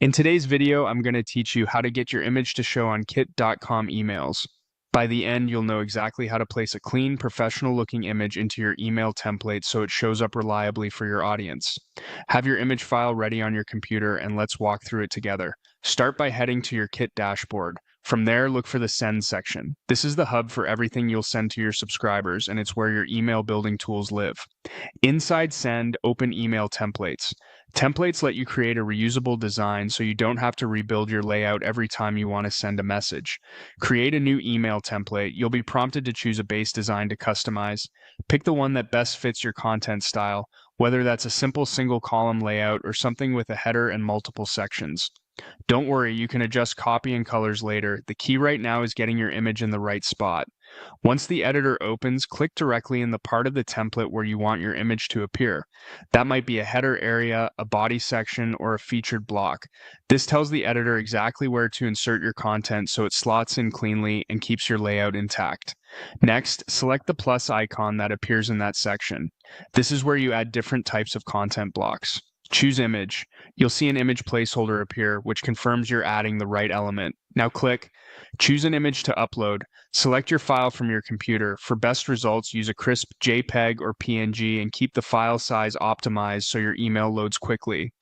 In today's video, I'm going to teach you how to get your image to show on Kit.com emails. By the end, you'll know exactly how to place a clean, professional-looking image into your email template so it shows up reliably for your audience. Have your image file ready on your computer and let's walk through it together. Start by heading to your Kit dashboard. From there, look for the Send section. This is the hub for everything you'll send to your subscribers, and it's where your email building tools live. Inside Send, open Email Templates. Templates let you create a reusable design so you don't have to rebuild your layout every time you want to send a message. Create a new email template. You'll be prompted to choose a base design to customize. Pick the one that best fits your content style, whether that's a simple single column layout or something with a header and multiple sections. Don't worry, you can adjust copy and colors later. The key right now is getting your image in the right spot. Once the editor opens, click directly in the part of the template where you want your image to appear. That might be a header area, a body section, or a featured block. This tells the editor exactly where to insert your content so it slots in cleanly and keeps your layout intact. Next, select the plus icon that appears in that section. This is where you add different types of content blocks. Choose image. You'll see an image placeholder appear, which confirms you're adding the right element. Now click. Choose an image to upload. Select your file from your computer. For best results, use a crisp JPEG or PNG and keep the file size optimized so your email loads quickly.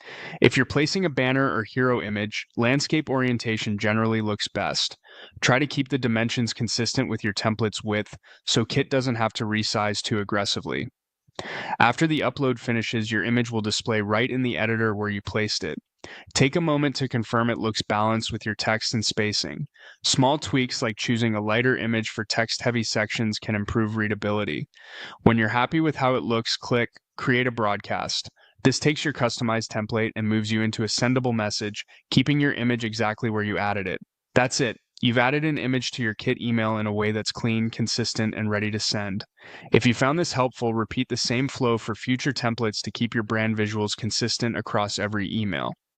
If you're placing a banner or hero image, landscape orientation generally looks best. Try to keep the dimensions consistent with your template's width so Kit doesn't have to resize too aggressively. After the upload finishes, your image will display right in the editor where you placed it. Take a moment to confirm it looks balanced with your text and spacing. Small tweaks like choosing a lighter image for text-heavy sections can improve readability. When you're happy with how it looks, click Create a Broadcast. This takes your customized template and moves you into a sendable message, keeping your image exactly where you added it. That's it. You've added an image to your Kit email in a way that's clean, consistent, and ready to send. If you found this helpful, repeat the same flow for future templates to keep your brand visuals consistent across every email.